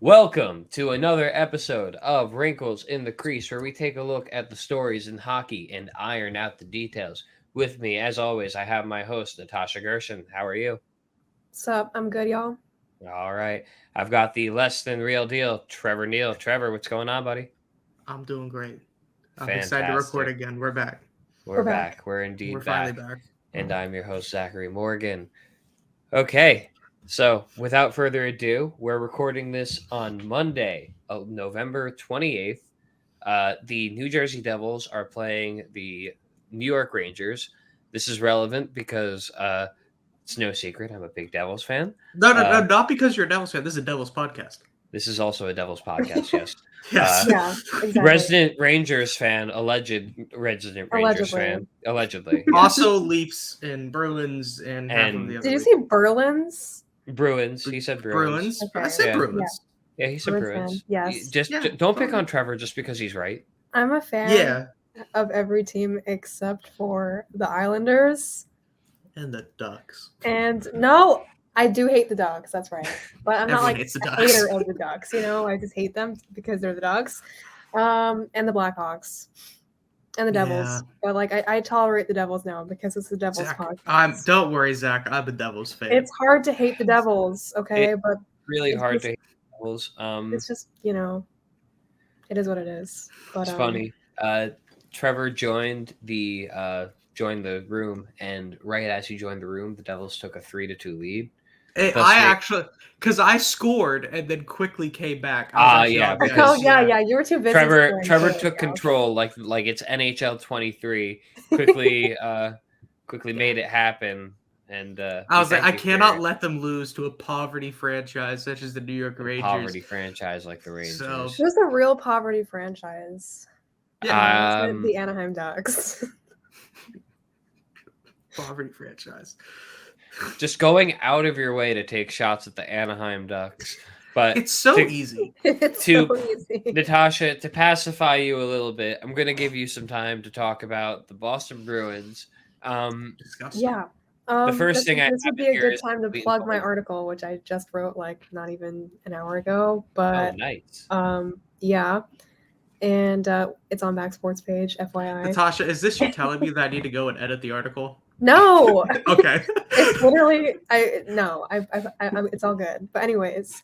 Welcome to another episode of Wrinkles in the Crease, where we take a look at the stories in hockey and iron out the details. With me, as always, I have my host, Natasha Gershon. How are you? Sup? I'm good, y'all. All right. I've got the less than real deal, Trevor Neal. Trevor, what's going on, buddy? I'm doing great. I'm excited to record Fantastic. again. We're back. We're We're back. back. We're We're indeed finally back. back. And I'm your host, Zachary Morgan. Okay. So, without further ado, we're recording this on Monday, November 28th. The New Jersey Devils are playing the New York Rangers. This is relevant because it's no secret I'm a big Devils fan. No, not because you're a Devils fan. This is a Devils podcast. This is also a Devils podcast, yes. Yes. Yeah, exactly. Resident Rangers fan, alleged resident Rangers fan, allegedly. Also Leafs and Bruins and half of the other. Did you say Berlin's? Bruins. He said Bruins. I Okay. said Yeah. Bruins. Yeah, he said Bruins Bruins. fan, yes. Just Yeah, don't pick fine. on Trevor just because he's right. I'm a fan Yeah. of every team except for the Islanders. And the Ducks. And no, I do hate the Ducks. That's right. But I'm not Everyone like hates the a Ducks. hater of the Ducks. I just hate them because they're the Ducks. And the Blackhawks. And the Devils. Yeah. But like I tolerate the Devils now because it's the Devils Zach, podcast. don't worry, Zach. I'm a Devils fan. It's hard to hate the Devils, okay? But Really It's hard just- to hate the Devils. it's just, it is what it is. But It's funny. Trevor joined the room, and right as he joined the room, the Devils took a 3-2 lead. Because I scored and then quickly came back. Yeah, Oh because- yeah, you were too busy. Trevor scoring. took control like it's NHL 23. Quickly made it happen. And I was like, I thank you cannot for let them lose to a poverty franchise such as the New York a Rangers. poverty franchise like the Rangers. So- Who's the real poverty franchise? Yeah, Is it the Anaheim Ducks. poverty franchise. Just going out of your way to take shots at the Anaheim Ducks. But It's so to- easy. It's To- so easy. Natasha, to pacify you a little bit, I'm going to give you some time to talk about the Boston Bruins. Disgusting. Yeah. The first thing I this would have be a here good is time to the plug my important- article, which I just wrote like not even an hour ago. Oh, But nice. yeah. And it's on Back Sports page, FYI. Natasha, is this you telling me that I need to go and edit the article? No, Okay. it's literally it's all good. But anyways,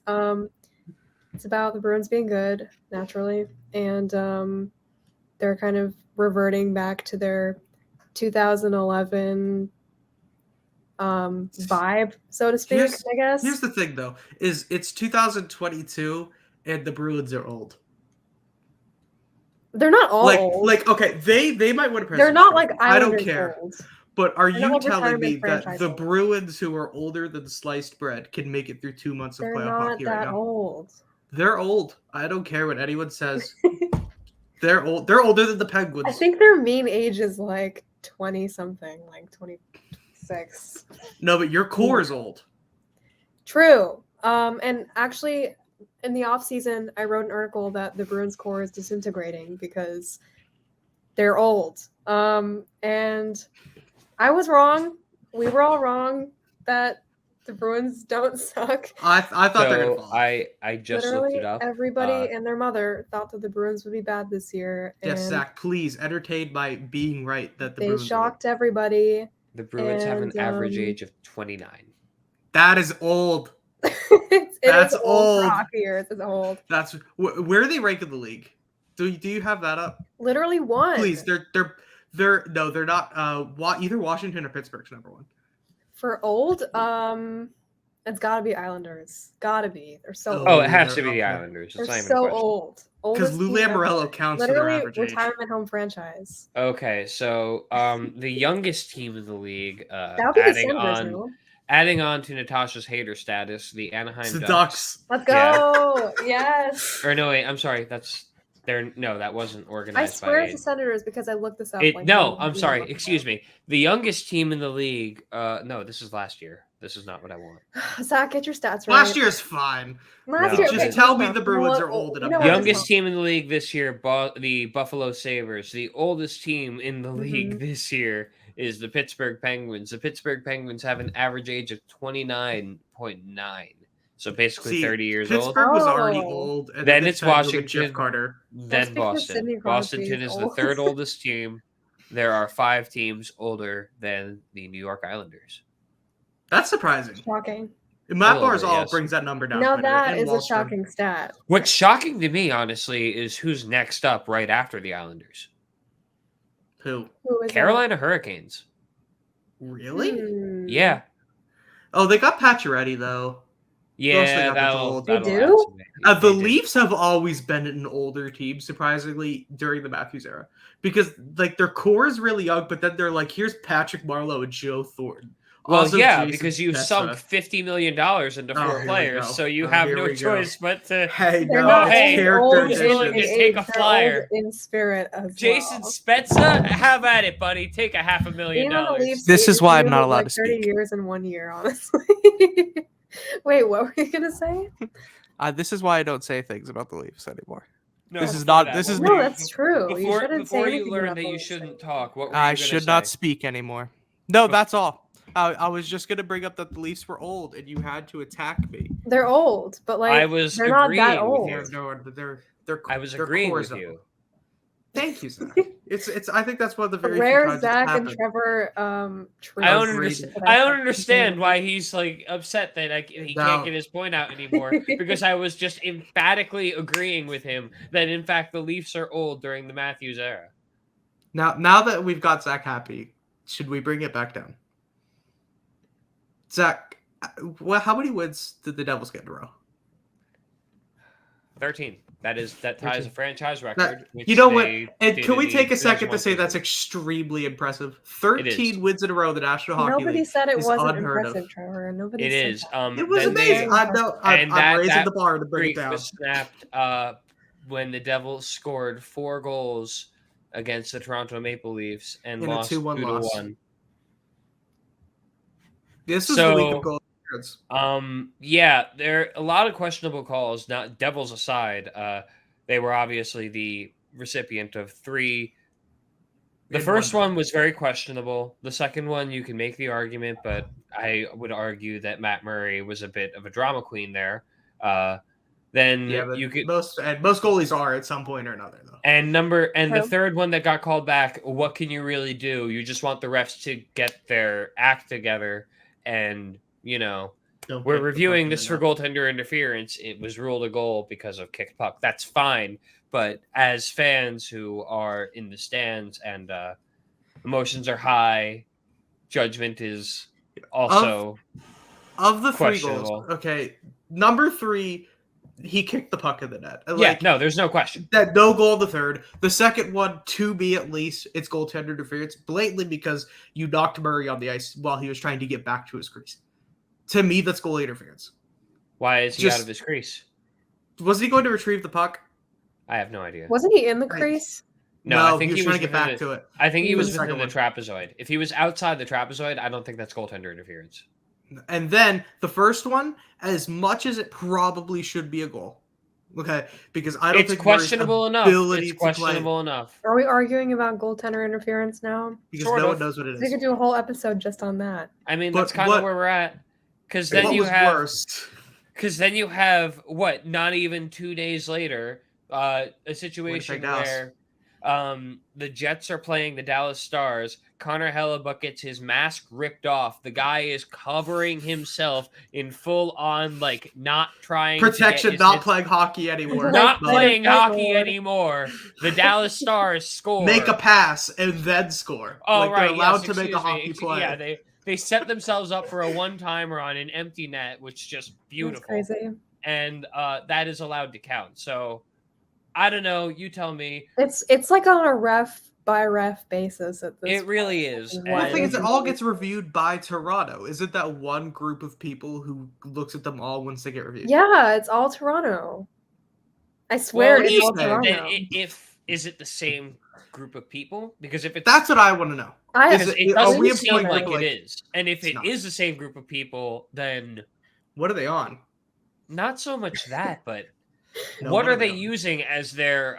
it's about the Bruins being good naturally, and they're kind of reverting back to their 2011 vibe, so to speak. Here's- I guess Here's the thing, though, is it's 2022 and the Bruins are old. they're not all old. Okay, they might win a They're President's not Trophy. like I don't Islanders care. old. But are They're not you like telling me retirement that franchise the old. Bruins, who are older than sliced bread, can make it through 2 months of They're playoff not hockey right that now? old. They're old. I don't care what anyone says. They're old. They're older than the Penguins. I think their mean age is like 20 something, like 26. No, but your core is old. True. And actually, in the off season, I wrote an article that the Bruins core is disintegrating because they're old. And I was wrong. We were all wrong that the Bruins don't suck. I thought they're gonna So fall. I just looked Literally, it up. everybody and their mother thought that the Bruins would be bad this year. Yes, and Zach, please entertain by being right that the they Bruins are shocked everybody. The Bruins have an and, average um, age of 29. old. That is old. It That's is old. For old. hockey years. It's old. That's where are they ranked in the league? Do you have that up? Literally one. Please, they're not. Either Washington or Pittsburgh's number one. For old, it's gotta be Islanders. Gotta be. They're so Oh, old. it has to they're be the up there. Islanders. They're It's not even a so question. old. Because Oldest Lou team ever. Lamoriello counts for their Literally average age. retirement home franchise. Okay, so the youngest team in the league, That would be the adding Senators, on no? adding on to Natasha's hater status, the Anaheim It's the Ducks. Ducks. Let's Yeah. go. Yes. Or no, wait, I'm sorry. That wasn't I organized swear by it's the Senators because I looked this up. No, I'm sorry. Excuse me. The youngest team in the league. No, this is last year. This is not what I want. Zach, get your stats right. Last year's fine. Last No. year, Just okay, tell close me enough. the You know Bruins what? are old and You I'm know not. what? Youngest team in the league this year, the Buffalo Sabres. The oldest team in the league this year is the Pittsburgh Penguins. The Pittsburgh Penguins have an average age of 29.9. So basically See, 30 years old. Pittsburgh was already Oh. old, and Then they it's decided to go get Jeff Washington. Carter. Then because Sidney Boston. Crosby Boston is is the old. third oldest team. There are 5 teams older than the New York Islanders. That's surprising. Shocking. Matt little bit, Barzal yes. brings that number down. Now quite a bit, that and is a Wallstrom. shocking stat. What's shocking to me, honestly, is who's next up right after the Islanders. Who? Who is Carolina Hurricanes. Really? that? Yeah. Oh, they got Pacioretty though. Yeah, got the that'll gold. They add do? some- The they do. Leafs have always been an older team, surprisingly, during the Matthews era, because like their core is really young, but then they're like, here's Patrick Marleau and Joe Thornton. Well, Also, yeah, Jason because you Spezza. sunk $50 million into Oh, 4 here we players, go. so you Oh, have here no we go. choice but to. Hey, They're no, not it's hey, only character old who's in willing to addition. take a age, they're flyer? old in spirit as Jason well. Spezza, have at it, buddy. Take a $500,000. Being on the Leafs This is why I'm feels not allowed like to 30 speak. years in 1 year, honestly. Wait, what were you gonna say? This is why I don't say things about the Leafs anymore. No, This is before not- that, this what is were No, you- that's true. Before, you shouldn't say before you anything learn about that the you Leafs shouldn't anymore. talk, what were I you should gonna not say? speak anymore. No, that's all. I was just gonna bring up that the Leafs were old, and you had to attack me. They're old, but like I was they're not that agreeing with old. you. They're I was their agreeing cores with are- you. Thank you, Zach. It's. I think that's one of the very few Rare times Zach it's and happened. Trevor. I don't Agreed. understand. I don't understand why he's like upset that he No. can't get his point out anymore because I was just emphatically agreeing with him that in fact the Leafs are old during the Matthews era. Now that we've got Zach happy, should we bring it back down? Zach, how many wins did the Devils get in a row? 13. That ties 13. a franchise record. which You know what? they And did can we in the take a second to say 2001 that's season. extremely impressive? It 13 is. wins in a row in the National Hockey Nobody League. said it is wasn't unheard of. impressive, Trevor. Nobody It said is. that. It was then they- amazing. I know. and I'm raising that the bar to bring it streak down. was snapped when the Devils scored 4 goals against the Toronto Maple Leafs and In a lost 2-1 loss. 2-1. This is So- the week of goal difference. Yeah, there are a lot of questionable calls. Not Devils aside, they were obviously the recipient of 3. The In first one. one was very questionable. The second one, you can make the argument, but I would argue that Matt Murray was a bit of a drama queen there. Then Yeah, but you could most goalies are at some point or another, though. and the True. third one that got called back. What can you really do? You just want the refs to get their act together, and Don't we're kick the reviewing puck in this the for net. goaltender interference. It was ruled a goal because of kicked puck. That's fine. But as fans who are in the stands and emotions are high, judgment is also Of the 3 questionable. goals, okay, number 3, he kicked the puck in the net. yeah. No, there's no question. That no goal in the third. The second one, to me at least, it's goaltender interference, blatantly because you knocked Murray on the ice while he was trying to get back to his crease. To me, that's goalie interference. Why is he Just- out of his crease? Was he going to retrieve the puck? I have no idea. Wasn't he in the Right. crease? No, I think he was trying to get within back to it. I think he He was was the within the second trapezoid. If he was outside the trapezoid, I don't think that's goaltender interference. And then the first one, as much as it probably should be a goal, okay, because I don't It's think Murray's questionable enough. ability It's to play- questionable enough. Are we arguing about goaltender interference now? because Sort no of. one knows what it We is. could do a whole episode just on that. I mean, But that's kind of what- where we're at. Because then What you was have, worst? because then you have what? Not even 2 days later, a situation Dallas. where the Jets are playing the Dallas Stars. Connor Hellebuck gets his mask ripped off. The guy is covering himself in full on, like, not trying to get Protection, his not hits- playing hockey anymore. not Like, playing like, hockey Lord. anymore. The Dallas Stars score. Make a pass and then score. Oh, like right. they're allowed yes, to make a excuse me. hockey play. Yeah, they set themselves up for a one-timer on an empty net, which is just That's beautiful. crazy. And that is allowed to count. So I don't know. You tell me. It's like on a ref by ref basis at this. It really is. point. Well, the thing is, it And- all gets reviewed by Toronto. Isn't that one group of people who looks at them all once they get reviewed? Yeah, it's all Toronto. I swear Well, it's all then Toronto. if is it the same group of people? Because if it's That's what I want to know. I because have it are we doesn't seem employing like people it like- is. And if It's it not. is the same group of people, then What are they on? not so much that, but No, what are they on? using as their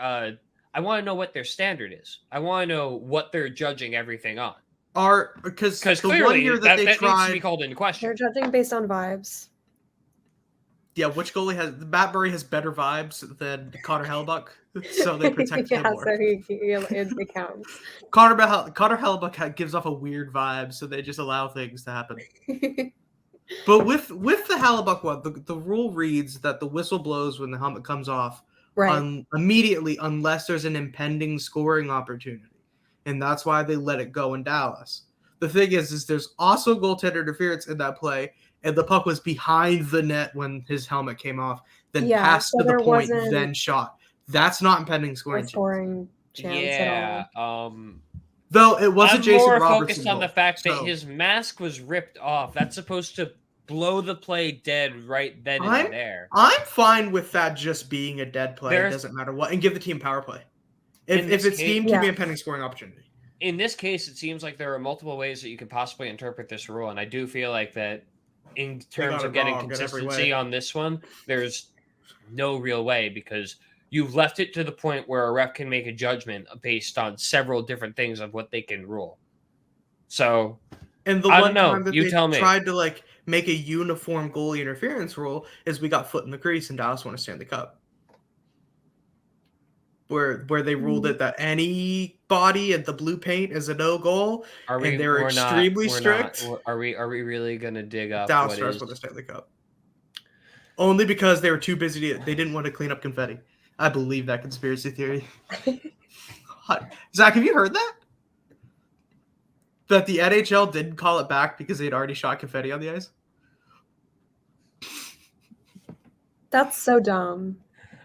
I want to know what their standard is. I want to know what they're judging everything on. Are because Because the one clearly year that they needs to be tried. called into question. They're judging based on vibes. Yeah, which goalie has Matt Murray has better vibes than Connor Hellebuck, so they protect him Yeah, more. so it counts. Connor Hellebuck gives off a weird vibe, so they just allow things to happen. But with the Hellebuck one, the rule reads that the whistle blows when the helmet comes off Right. immediately unless there's an impending scoring opportunity, and that's why they let it go in Dallas. The thing is there's also goaltender interference in that play, and the puck was behind the net when his helmet came off, then Yeah, passed so to the there point, wasn't then shot. That's not impending a scoring. chance. scoring chance at Yeah. all. Though it was a I'm Jason more Robertson focused on the goal, fact that so his mask was ripped off. That's supposed to blow the play dead right then and there. I'm fine with that just being a dead play. It There's- doesn't matter what, and give the team power play. In If this it's case- deemed to be Yeah. a pending scoring opportunity. In this case, it seems like there are multiple ways that you could possibly interpret this rule, and I do feel like that in terms got of it getting wrong in every consistency way. on this one, there's no real way because you've left it to the point where a ref can make a judgment based on several different things of what they can rule. So And the I one don't know. time that You they tell me. tried to like make a uniform goalie interference rule is we got foot in the crease and Dallas won a Stanley Cup. Where they ruled it that any body at the blue paint is a no goal, Are we? and they were We're extremely not, strict. Are we really gonna dig up Dallas what Stars is? won the Stanley Cup. Only because they were too busy they didn't want to clean up confetti. I believe that conspiracy theory. Zach, have you heard that? That the NHL didn't call it back because they'd already shot confetti on the ice? That's so dumb.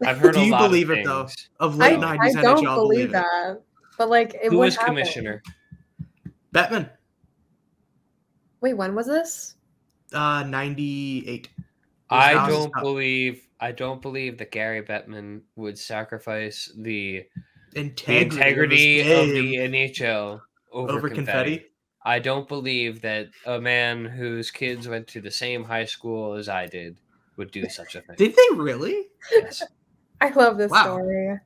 I've heard Do a you lot believe of it, though? things. Of I, late 90s I don't NHL, believe it. that. But like it Who would was happen. commissioner? Bettman, Wait, when was this? 98. I Dallas' don't cup. believe that Gary Bettman would sacrifice the Integrity of his the game NHL over confetti. I don't believe that a man whose kids went to the same high school as I did would do such a thing. Did they really? Yes. I love this Wow. story.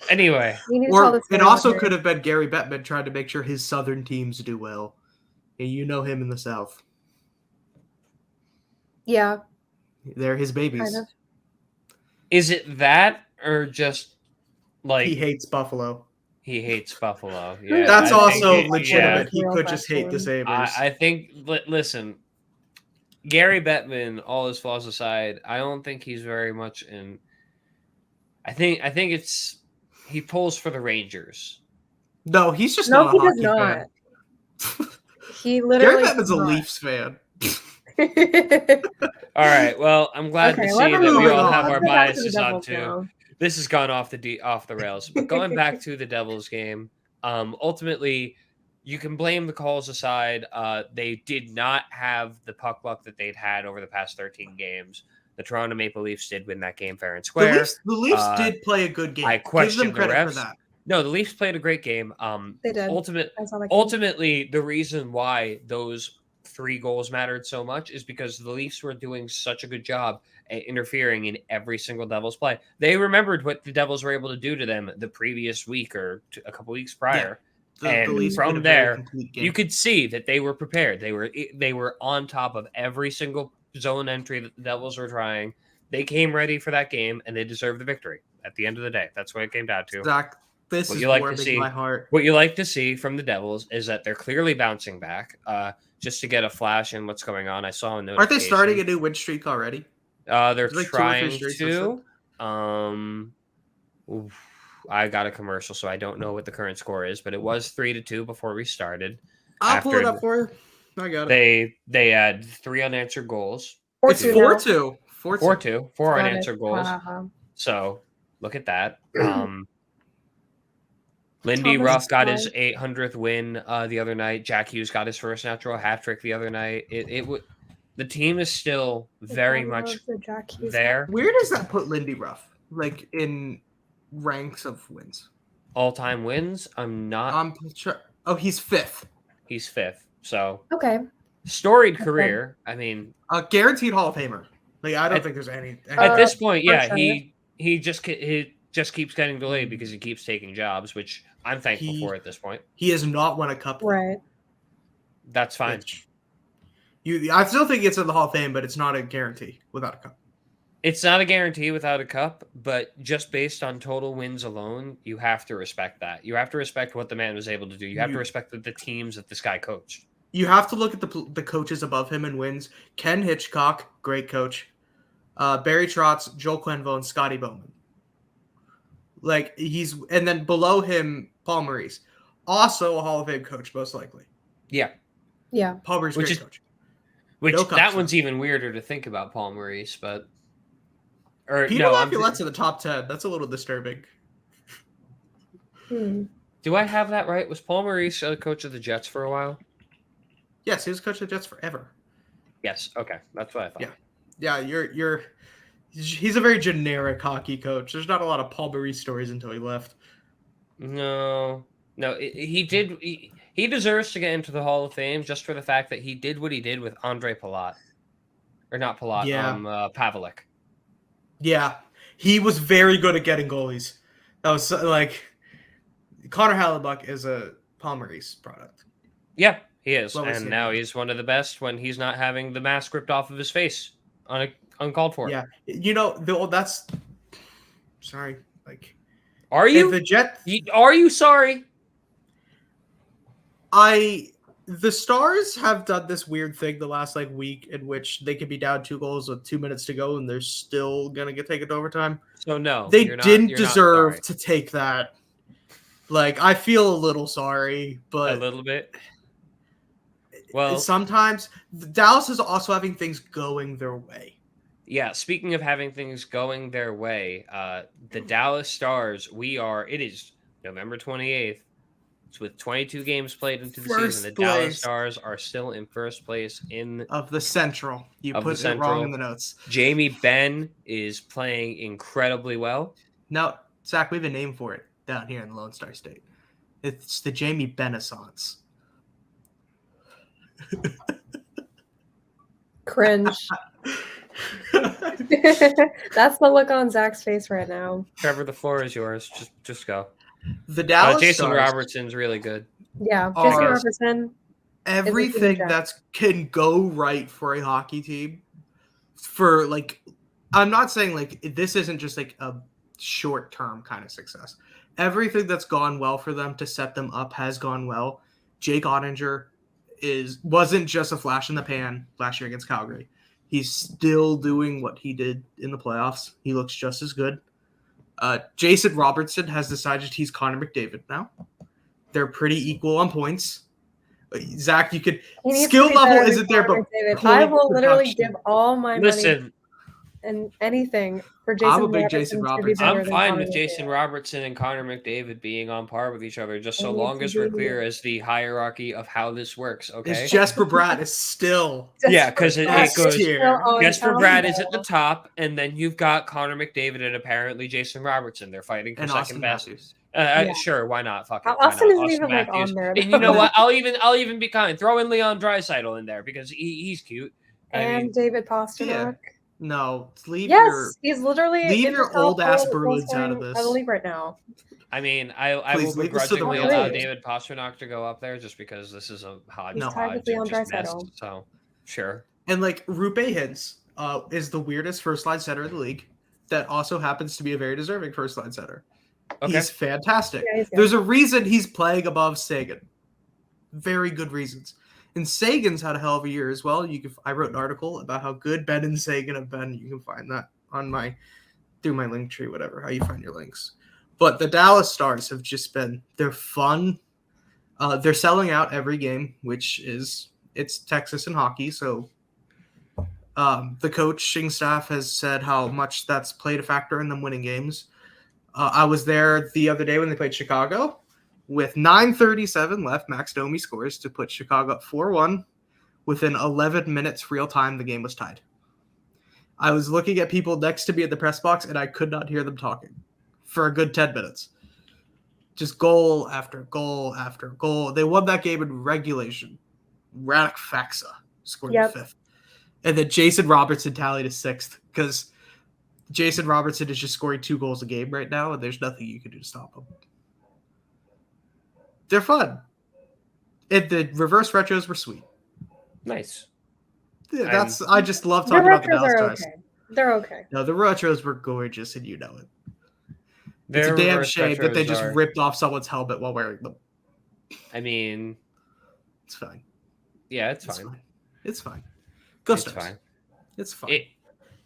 Anyway, You need to tell Or this it story also one day. could have been Gary Bettman trying to make sure his Southern teams do well. And you know him in the South. Yeah, They're his babies. kind of. is it that or just like He hates Buffalo. he hates Buffalo? Yeah, That's I think also it- legitimate. yeah. He could just hate the Sabres. I think. Listen, Gary Bettman, all his flaws aside, I don't think he's very much in. I think it's he pulls for the Rangers. No, he's just No, not he a does hockey not. fan. He Gary literally Bettman's does a not. Leafs fan. All right. Well, I'm glad to Okay, see let's that we move all on. have let's our go back to the biases on Devils too. now. This has gone off the rails. But going back to the Devils game, ultimately, you can blame the calls aside. They did not have the puck luck that they'd had over the past 13 games. The Toronto Maple Leafs did win that game fair and The square. Leafs did play a good game. I Give question them the credit for refs. that. No, the Leafs played a great game. They did. I saw that game. Ultimately, the reason why those 3 goals mattered so much is because the Leafs were doing such a good job at interfering in every single Devils play. They remembered what the Devils were able to do to them the previous week or a couple weeks prior. The Leafs from played a very there, complete game. you could see that they were prepared. They were on top of every single zone entry that the Devils were trying. They came ready for that game, and they deserved the victory. At the end of the day, that's what it came down to. Zach, this What is you like to warming see- my heart. What you like to see from the Devils is that they're clearly bouncing back. Just to get a flash in what's going on, I saw a notification. Aren't they starting a new win streak already? They're Like 2 or 3 trying streaks to. I got a commercial, so I don't know what the current score is, but it was 3-2 before we started. I'll pull it After up for you. I got it. They had 3 unanswered goals. It's 4-2 now. 4-2. 4-2. 4 Got it. unanswered goals. So look at that. Lindy Thomas Ruff got his Stein. 800th win the other night. Jack Hughes got his first natural hat trick the other night. The team is still very much there. Where does that put Lindy Ruff? Like in ranks of wins? All-time wins. I'm not. I'm sure. Oh, he's 5th. He's 5th. So Okay. storied Okay. career. I mean, Guaranteed Hall of Famer. Like I don't think there's any. at this point, for yeah, sure. he just keeps getting delayed because he keeps taking jobs, which I'm thankful for at this point. He has not won a cup. Right. That's fine. I still think it's in the Hall of Fame, but it's not a guarantee without a cup. It's not a guarantee without a cup, but just based on total wins alone, you have to respect that. You have to respect what the man was able to do. You have to respect the teams that this guy coached. You have to look at the coaches above him in wins. Ken Hitchcock, great coach. Barry Trotz, Joel Quenneville, and Scotty Bowman. And then below him, Paul Maurice, also a Hall of Fame coach, most likely. Yeah. Paul Maurice, great coach. That one's even weirder to think about, Paul Maurice, but Peter Laviolette's in the top 10. That's a little disturbing. Do I have that right? Was Paul Maurice a coach of the Jets for a while? Yes, he was coach of the Jets forever. Yes. Okay, that's what I thought. Yeah. He's a very generic hockey coach. There's not a lot of Paul Maurice stories until he left. No. He did. He deserves to get into the Hall of Fame just for the fact that he did what he did with Andre Palat, or not Palat. Pavelec. Yeah, he was very good at getting goalies. That was Connor Hellebuck is a Paul Maurice product. Yeah, he is, and now he's one of the best when he's not having the mask ripped off of his face uncalled for. Yeah, that's sorry. Are you the Jet? Are you sorry? The Stars have done this weird thing the last week in which they could be down 2 goals with 2 minutes to go and they're still gonna get taken to overtime. So no, they didn't deserve to take that. I feel a little sorry, but a little bit. Well, sometimes Dallas is also having things going their way. Yeah, speaking of having things going their way, the Dallas Stars, it is November 28th. It's with 22 games played into the season. The Dallas Stars are still in first place of the Central. You put it wrong in the notes. Jamie Benn is playing incredibly well. Now, Zach, we have a name for it down here in the Lone Star State. It's the Jamie Bennaissance. Cringe. That's the look on Zach's face right now. Trevor, the floor is yours. Just go. The Dallas Jason Stars Robertson's really good. Yeah, Jason Robertson. Everything that can go right for a hockey team. I'm not saying this isn't just a short-term kind of success. Everything that's gone well for them to set them up has gone well. Jake Ottinger wasn't just a flash in the pan last year against Calgary. He's still doing what he did in the playoffs. He looks just as good. Jason Robertson has decided he's Connor McDavid now. They're pretty equal on points. Zach, you could skill level isn't there, but I will literally give all my money and anything for Jason. I'm a big Jason Robertson. I'm fine with Jason Robertson and Connor McDavid being on par with each other, just so long as we're clear as the hierarchy of how this works. Okay, is Jesper Bratt is still because it goes. Jesper Bratt is at the top, and then you've got Connor McDavid and apparently Jason Robertson. They're fighting for second best. Sure, why not? Fuck it. Austin isn't even on there. And you know what? I'll even be kind. Throw in Leon Draisaitl in there because he's cute. David Pastrnak. Yeah. No, he's literally leave your old ass Bruins out of this. I believe right now. I mean, I will begrudgingly allow David Pastrnak to go up there just because this is a hodgepodge. So sure. And Rupe Hintz is the weirdest first line center in the league. That also happens to be a very deserving first line center. Okay. He's fantastic. Yeah, there's a reason he's playing above Sagan. Very good reasons. And Sagan's had a hell of a year as well. I wrote an article about how good Ben and Sagan have been. You can find that on through my link tree, whatever, how you find your links. But the Dallas Stars have just they're fun. They're selling out every game, it's Texas and hockey. So the coaching staff has said how much that's played a factor in them winning games. I was there the other day when they played Chicago. With 9:37 left, Max Domi scores to put Chicago up 4-1. Within 11 minutes real time, the game was tied. I was looking at people next to me at the press box, and I could not hear them talking for a good 10 minutes. Just goal after goal after goal. They won that game in regulation. Radek Faksa scored the 5th. And then Jason Robertson tallied a 6th because Jason Robertson is just scoring 2 goals a game right now, and there's nothing you can do to stop him. They're fun. And the reverse retros were sweet. Nice. Yeah, I just love talking about the Dallas Stars. Okay. They're okay. No, the retros were gorgeous, and you know it. It's Their a damn reverse shame that they retros just are- ripped off someone's helmet while wearing them. I mean, It's fine. yeah, it's It's fine. fine. It's fine. Go It's Stars. fine. It's fine.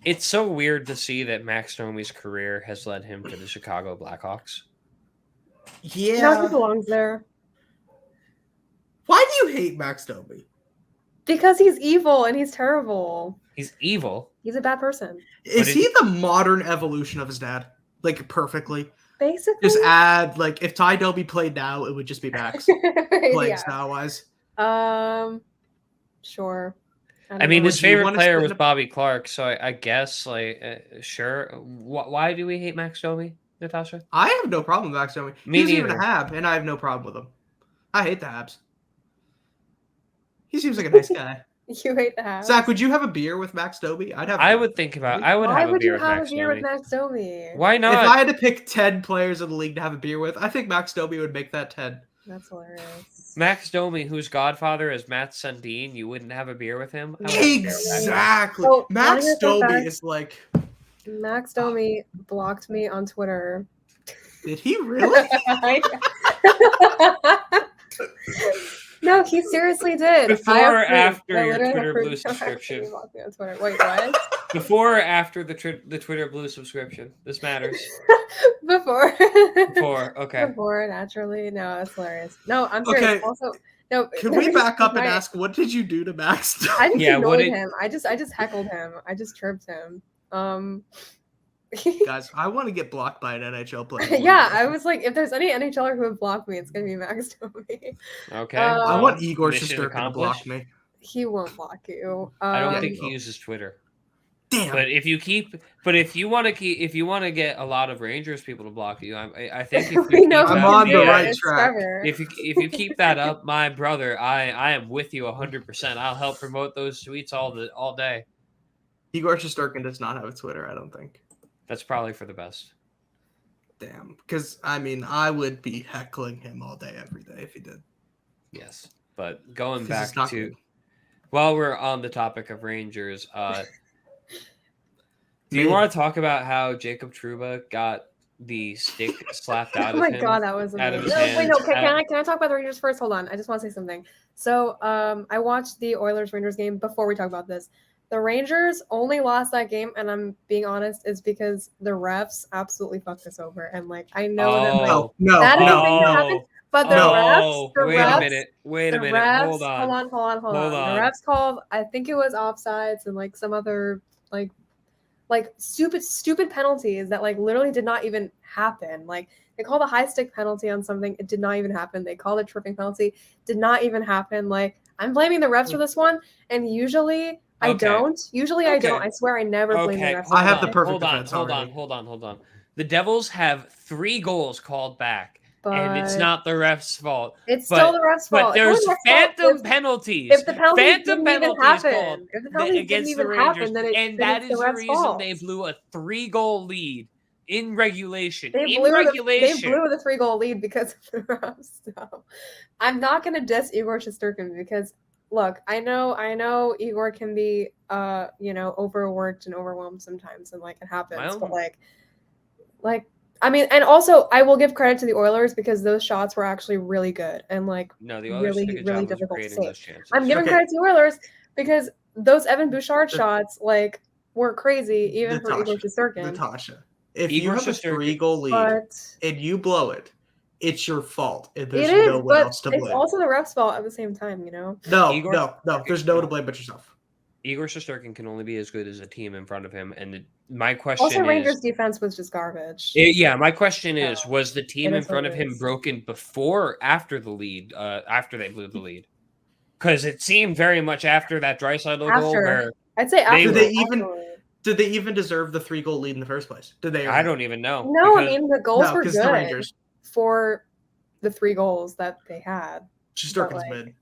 It's so weird to see that Max Domi's career has led him to the Chicago Blackhawks. No, he belongs there. Why do you hate Max Domi? Because he's evil and he's terrible. He's evil. He's a bad person. Is he the modern evolution of his dad? Like, perfectly? Basically. Just add, like, if Ty Domi played now, it would just be Max. Playing Yeah. style-wise. Sure. I mean, his Would you favorite wanna player split was up- Bobby Clark, so I guess, like, sure. Why do we hate Max Domi, Natasha? I have no problem with Max Domi. Me He's even a neither. Hab, and I have no problem with him. I hate the Habs. He seems like a nice guy. You hate the Habs. Zach, would you have a beer with Max Domi? I'd have. I would think about. I would Why have a would beer you with have Max a beer with Domi. Max Domi? Why If not? I had to pick 10 players in the league to have a beer with, I think Max Domi would make that 10. That's hilarious. Max Domi, whose godfather is Matt Sundin, you wouldn't have a beer with him? I would have a beer with Max Domi. Exactly. So, Max wanna hear some Domi facts? is like. Max Domi blocked me on Twitter. Did he really? No, he seriously did. Before I or have proof. after I your literally have Twitter proof. Blue He subscription? blocked me on Twitter. Wait, what? Before or after the Twitter Blue subscription? This matters. Before. Before, okay. Before, naturally. No, that's hilarious. No, I'm serious. Okay. Also, no. Can we back up and Right. ask, what did you do to Max I Domi? just Yeah, what annoyed did- him. I just heckled him. I just chirped him. Guys, I want to get blocked by an NHL player. Yeah, I was like, if there's any NHLer who would block me, it's gonna be Max Domi. Okay. I I well, want Igor mission Shesterkin to block accomplished. me. He won't block you. I don't Yeah, think he he will. uses Twitter. Damn. But if you want to get a lot of Rangers people to block you, I think if you we keep know that- I'm on the yeah, right it's track. Trevor. If you keep that up, my brother, I am with you 100%. I'll help promote those tweets all day. Igor Shesterkin does not have a Twitter, I don't think. That's probably for the best. Damn. Because, I mean, I would be heckling him all day, every day if he did. Yes, but going 'Cause back it's not to good. while we're on the topic of Rangers, do you Me. want to talk about how Jacob Trouba got the stick slapped out Oh of my him? god, that was out of amazing. his No, wait, no, hands can I talk about the Rangers first? Hold on. I just want to say something. So I watched the Oilers Rangers game before we talk about this. The Rangers only lost that game, and I'm being honest, is because the refs absolutely fucked us over. And like I know that like Oh, No, That is no. the thing that happened, but the refs, the wait refs, a minute. Wait a the minute. refs, Hold on. hold on. Hold The on. refs called, I think it was offsides and like some other like stupid penalties that like literally did not even happen. Like they called a high stick penalty on something, it did not even happen. They called a tripping penalty, did not even happen. Like I'm blaming the refs for this one, and usually I Okay. don't. Usually I don't. Okay. I swear I never blame the Okay, refs. I have the for perfect hold on, defense hold on, already. hold on. The Devils have 3 goals called back, but and it's not the refs' fault. It's but- still the refs' fault. But It's there's only the refs' fault phantom penalties. if the penalties Phantom didn't even penalties happen. called If the penalties didn't against the even Rangers, happen, then and then that it's is the the refs' reason fault. they blew a 3-goal lead in regulation. They blew the 3-goal lead because of the refs. So I'm not gonna diss Igor Shesterkin because look, I know Igor can be overworked and overwhelmed sometimes, and like it happens. But like I mean, and also I will give credit to the Oilers because those shots were actually really good and like No, the Oilers did a good really job of difficult to creating save. those chances. I'm giving Okay. credit to the Oilers because those Evan Bouchard shots like were crazy even for Igor Shesterkin. Natasha, if Igor you have a Shesterkin- 3-goal lead But and you blow it, it's your fault. And there's it is, no one but else to it's blame. also the refs' fault at the same time, you know? No, Igor- no. There's no one to blame but yourself. Igor Shesterkin can only be as good as a team in front of him, and my question Also, is, Rangers' defense was just garbage. my question is, was the team It in is front what of it him is. broken before or after the lead? After they blew the lead, because it seemed very much after that Draisaitl goal After. where I'd say after. Did they even- actually. Did they even deserve the 3-goal lead in the first place? Did they? I don't even know. No, I because- mean the goals No, were because good the Rangers. for the 3 goals that they had. Shesterkin's like- mid.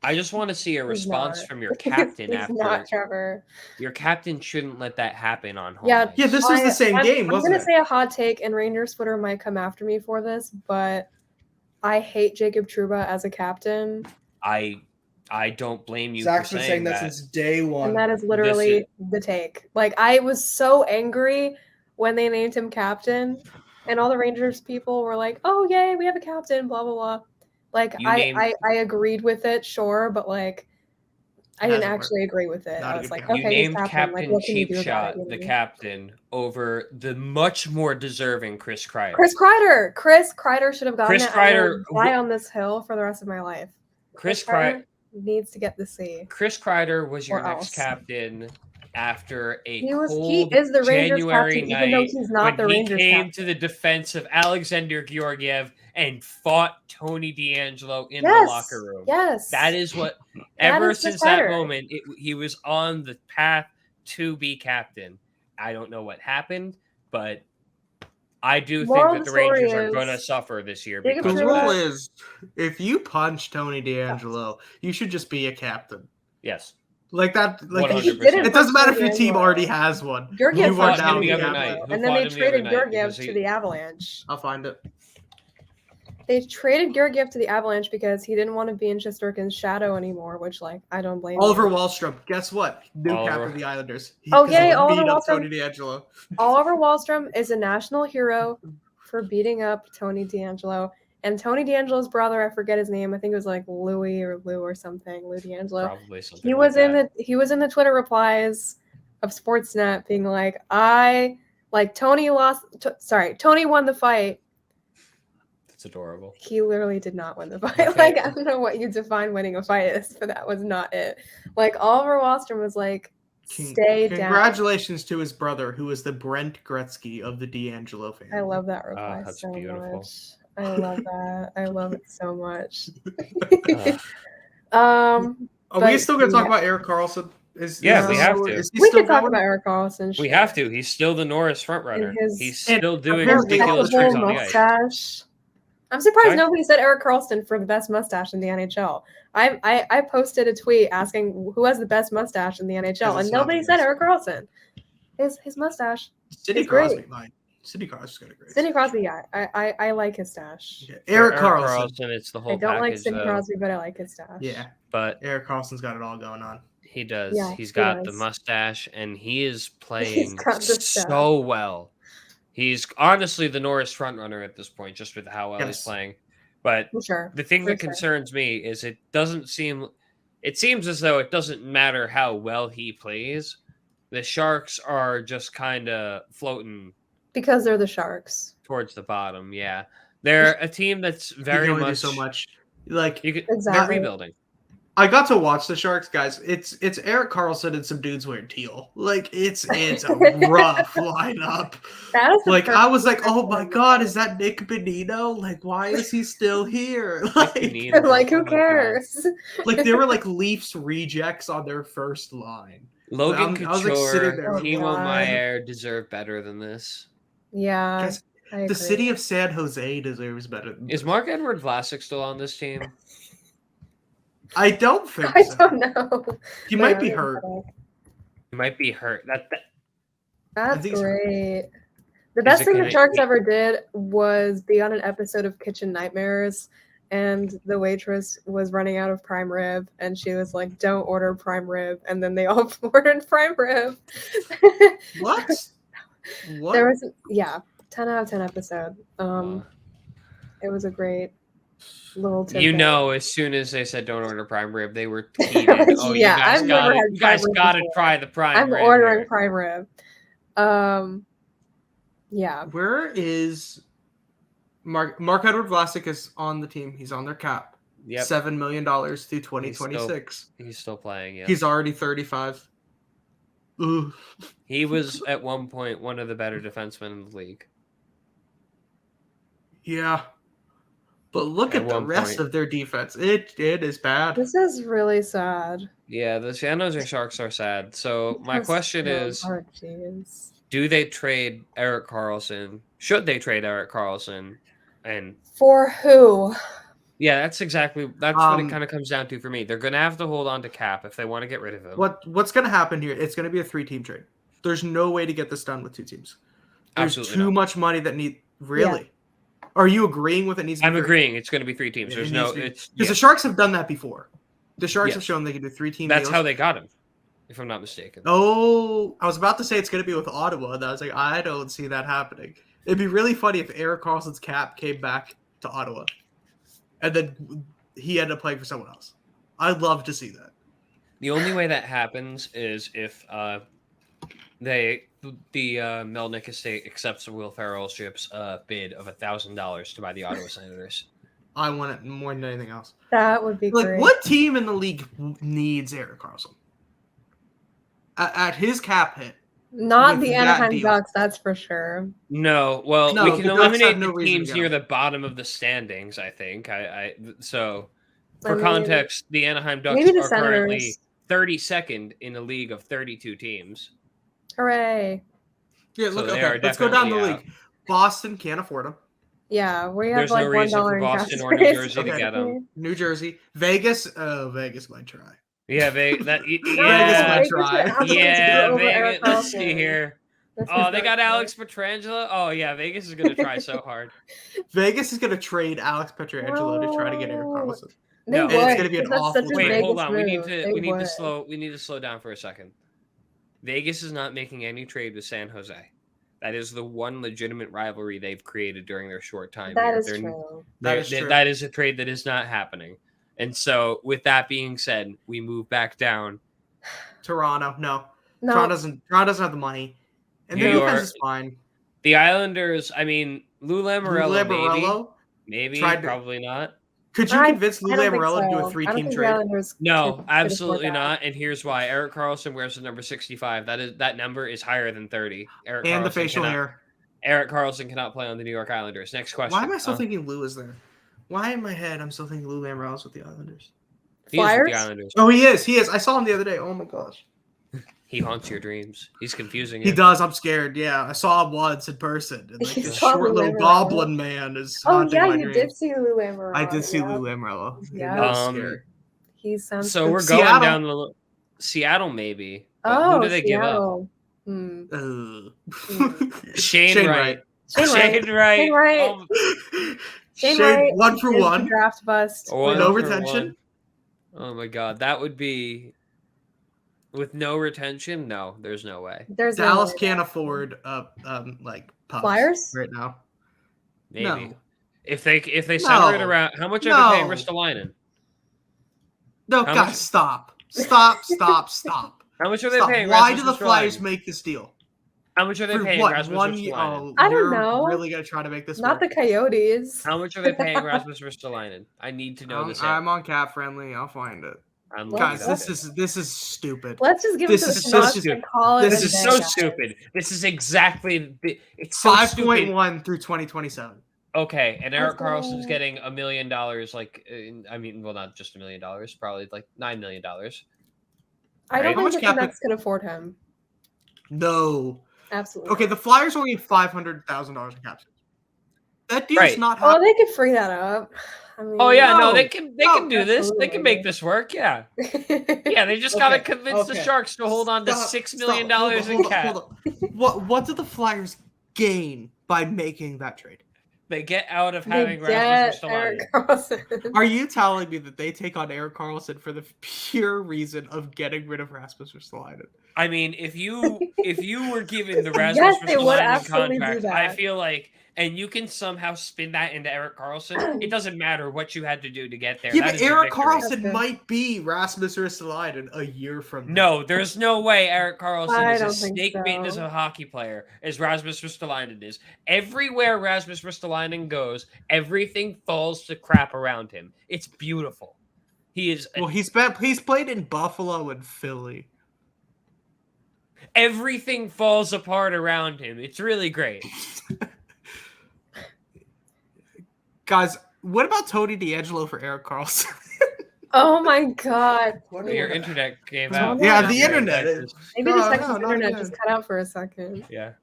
I just want to see a He's response not. from your captain He's after. not Trevor. Your captain shouldn't let that happen on home. Yeah, ice. Yeah, this was the same game, wasn't I'm it? gonna say a hot take, and Rangers Twitter might come after me for this, but I hate Jacob Trouba as a captain. I I don't blame you Zach's for been saying saying that that. since day one. And that is literally the take. Like, I was so angry when they named him captain, and all the Rangers people were like, "Oh, yay, we have a captain!" Blah blah blah. Like, I agreed with it, sure, but like, I didn't Hasn't actually agree with it. Not I a was good like, captain. You okay, he's named captain. Like, Captain what can you Cheap do about Shot it? the captain over the much more deserving Chris Kreider. Chris Kreider should have gotten Chris it. I Kreider will die on this hill for the rest of my life. Chris Kreider needs to get the C. Chris Kreider was your Or next else. captain after a He cold is the Rangers January captain, even though night he's not when the he Rangers came captain. to the defense of Alexander Georgiev and fought Tony DeAngelo in the locker room. Yes. That is what, That ever is Chris since that Kreider. moment, he was on the path to be captain. I don't know what happened, but I do Moral think of that the the Rangers story are going to is suffer this year Jacob because The of rule that. is, if you punch Tony DeAngelo, you should just be a captain. Yes. Like that. Like 100%. it doesn't matter if your team already has one. Georgiev You are fought now Tony the other captain. night. DeAngelo, Who and then fought they him the other traded night? Georgiev Because to the Avalanche. I'll find it. They traded Georgiev to the Avalanche because he didn't want to be in Shesterkin's shadow anymore, which, like, I don't blame Oliver him. Wallstrom. Guess what? New Oliver. captain of the Islanders. Oh, 'cause yay, he Oliver beat up Wallstrom. Tony DeAngelo. Oliver Wallstrom is a national hero for beating up Tony DeAngelo. And Tony DeAngelo's brother, I forget his name. I think it was like Louis or Lou or something. Lou DeAngelo. Probably something He like was in that. the Twitter replies of Sportsnet being like, Tony won the fight. That's adorable. He literally did not win the fight. Okay. Like, I don't know what you define winning a fight as, but that was not it. Like, Oliver Wallstrom was like, stay down. Congratulations to his brother, who is the Brent Gretzky of the DeAngelo family. I love that reply that's so beautiful. much. I love that. I love it so much. Are but we still going to talk yeah. about Erik Karlsson? We have to. Is he We still could talk going? about Erik Karlsson. We sure. have to. He's still the Norris frontrunner. He's still doing his ridiculous impeccable tricks on the ice. mustache. I'm surprised Sorry? nobody said Erik Karlsson for the best mustache in the NHL. I posted a tweet asking who has the best mustache in the NHL, and nobody said Erik Karlsson. His mustache. Sidney is great. Crosby. Sidney Crosby's got a great. Sidney Crosby, yeah. I like his stash. Yeah. For Erik Karlsson. it's the whole I don't like package, Sidney though. Crosby, but I like his stash. Yeah, But Erik Karlsson's got it all going on. he does. Yeah, He's he got the does. mustache, and he is playing got the staff. so well. He's honestly the Norris frontrunner at this point, just with how well he's Yes. playing. But For sure. the thing For that sure. concerns me is it seems as though it doesn't matter how well he plays. The Sharks are just kind of floating Because they're the Sharks. towards the bottom. Yeah, they're a team that's very you can only much do so much. Like They're Exactly. rebuilding. I got to watch the Sharks, guys. It's Erik Karlsson and some dudes wearing teal. Like it's a rough lineup. That is the Like I was like, perfect oh my lineup. god, is that Nick Bonino? Like why is he still here? Like, who cares? Like they were like Leafs rejects on their first line. Logan I was, like, sitting Couture, there. Oh, Timo God. Meier deserve better than this. Yeah. Guys, I agree. the city of San Jose deserves better than Is this. Mark Edward Vlasic still on this team? I don't think I so. don't know. He might be hurt. He might be hurt. That's think he's- great. The best it thing the gonna- Sharks ever did was be on an episode of Kitchen Nightmares, and the waitress was running out of prime rib, and she was like, "Don't order prime rib," and then they all ordered prime rib. What? What? There was 10 out of 10 episode. It was a great little tidbit. You know, as soon as they said don't order prime rib, they were heated. Oh, Yeah, you guys I've got never it. had You guys prime rib got to before. try the prime I'm rib. ordering here. prime rib. Yeah. Where is Mark Edward Vlasic is on the team. He's on their cap. Yep, $7 million through 2026. he's still playing. Yeah, He's already 35. Ooh. he was at one point one of the better defensemen in the league. Yeah. But look At at the one rest point. of their defense. It is bad. This is really sad. Yeah, the San Jose Sharks are sad. So my question is, Jeez. do they trade Erik Karlsson? Should they trade Erik Karlsson? And For who? yeah, that's what it kind of comes down to for me. They're gonna have to hold on to cap if they want to get rid of him. What's going to happen here? It's going to be a 3-team trade. There's no way to get this done with 2 teams. There's Absolutely too not. much money that really. Are you agreeing with it needs to be I'm three? agreeing. It's going to be 3 teams. It There's needs no. to be- It's Because the Sharks have done that before. The Sharks have Yes. shown they can do 3-team That's deals. how they got him, if I'm not mistaken. Oh, I was about to say it's going to be with Ottawa, and I was like, I don't see that happening. It'd be really funny if Erik Karlsson's cap came back to Ottawa, and then he ended up playing for someone else. I'd love to see that. The only way that happens is if the Melnick estate accepts Will Ferrellship's bid of $1,000 to buy the Ottawa Senators. I want it more than anything else. That would be Like, great. what team in the league needs Erik Karlsson? At his cap hit. Not with the that Anaheim deal. Ducks, that's for sure. No, well, No, we the can Ducks eliminate have no the reason to teams go. near the bottom of the standings. I think. So, I for mean, context, the Anaheim Ducks maybe the are currently Senators. 32nd in a league of 32 teams. Hooray. Yeah, So look, they are okay, let's go down the definitely league. Boston can't afford him. Yeah, we have There's like no reason for $1 in cap Boston or New space. Jersey to Okay. get them. New Jersey. Vegas. Oh, Vegas might try. Yeah, Vegas yeah, might try. yeah. over Vegas. Erik Let's see Karlsson. here. That's Oh, for they got sure. Alex Pietrangelo. Oh yeah, Vegas is gonna try so hard. Vegas is going to trade Alex Pietrangelo to try to get Erik No. Karlsson. They No. would. And it's gonna be an because that's awful such a trade. Wait, hold Vegas on. We need move. to They we need to would. slow down for a second. Vegas is not making any trade with San Jose. That is the one legitimate rivalry they've created during their short time That here. is They're- true. That is true. That is a trade that is not happening. And so, with that being said, we move back down. Toronto. No. No, Toronto doesn't have the money. And New their York. defense is fine. The Islanders, I mean, Lou Lamoriello, Lamoriello maybe, tried to- probably not. Could you I convince Lou don't think Lamoriello to do so. a I 3-team don't think the trade? Islanders No, could afford absolutely that. not. And here's why: Erik Karlsson wears the number 65. That number is higher than 30. And the facial hair. Erik Karlsson cannot play on the New York Islanders. Next question. Why am I still thinking Lou is there? Why in my head I'm still thinking Lou Lamoriello's with the Islanders? He is with Flyers? the Islanders. Oh, he is. I saw him the other day. Oh my gosh. He haunts your dreams. He's confusing He you. does. I'm scared. Yeah, I saw him once in person. And like You this saw short Lou little Lamoriello? goblin man is Oh haunting yeah, my you dreams. did see Lou Lamoriello. I did see yeah. Lou Lamoriello. Yeah. It was Um, scary. He sounds. So we're spooky. going Seattle. down the Seattle, maybe. But Oh, who do they give up? Seattle. Hmm. Shane Wright. Shane Wright. Shane Wright. Shane Wright. Oh, Shane Shane, Wright 1 for is the 1. draft bust. One no for retention? one. Oh my god, that would be with no retention. No, there's no way. There's no Dallas way. can't afford like pucks Flyers? right now. Maybe No. if they center it No. around. How much are they paying No. Ristolainen? No, How guys, much- stop. How much are they Stop. paying? Why Rasmus do the Flyers Ristolainen? make this deal? How much are they For paying what? Rasmus 1 year? Ristolainen? Oh, I don't you're know. really gonna try to make this Not the work? Coyotes. How much are they paying Rasmus Ristolainen? I need to know this. I'm on cap friendly. I'll find it. I'm Well, Guys, looking up this is stupid. Let's just give This it to the is so Canucks stupid. and call it This a This is day, so guys. stupid. This is exactly. It's so stupid. 5.1 through 2027. Okay, and Erik Let's go. Karlsson's getting $1 million. Like, I mean, well, not just $1 million. Probably like $9 million. I Right? don't How think much the cap- Canucks can afford him. No. Absolutely. Okay, the Flyers only have $500,000 in cap space. That deal's Right. not Oh, happening. they could free that up. I mean, Oh yeah, no, No, they can do this. They can make this work. Yeah, yeah. They just gotta Okay, convince the okay. Sharks to hold on to Stop, $6 stop. million Hold in on, cap. hold on. What did the Flyers gain by making that trade? They get out of They having get Rasmus Ristolainen. Eric Carlson. Are you telling me that they take on Erik Karlsson for the pure reason of getting rid of Rasmus Ristolainen? I mean, if you were given the Rasmus Yes, they would Ristolainen absolutely do contract, I that. feel like, and you can somehow spin that into Erik Karlsson. It doesn't matter what you had to do to get there. Yeah, That but is your Erik victory. Karlsson Okay. might be Rasmus Ristolainen a year from now. No, there's no way Erik Karlsson I is don't as think snake bitten as so. a hockey player as Rasmus Ristolainen is. Everywhere Rasmus Ristolainen goes, everything falls to crap around him. It's beautiful. He is. Well, he's played in Buffalo and Philly. Everything falls apart around him. It's really great. Guys, what about Tony DeAngelo for Erik Karlsson? Oh my god. Your internet gave Oh, out. no. Yeah, the internet is- Maybe No, the second no, not internet again. just cut out for a second. Yeah.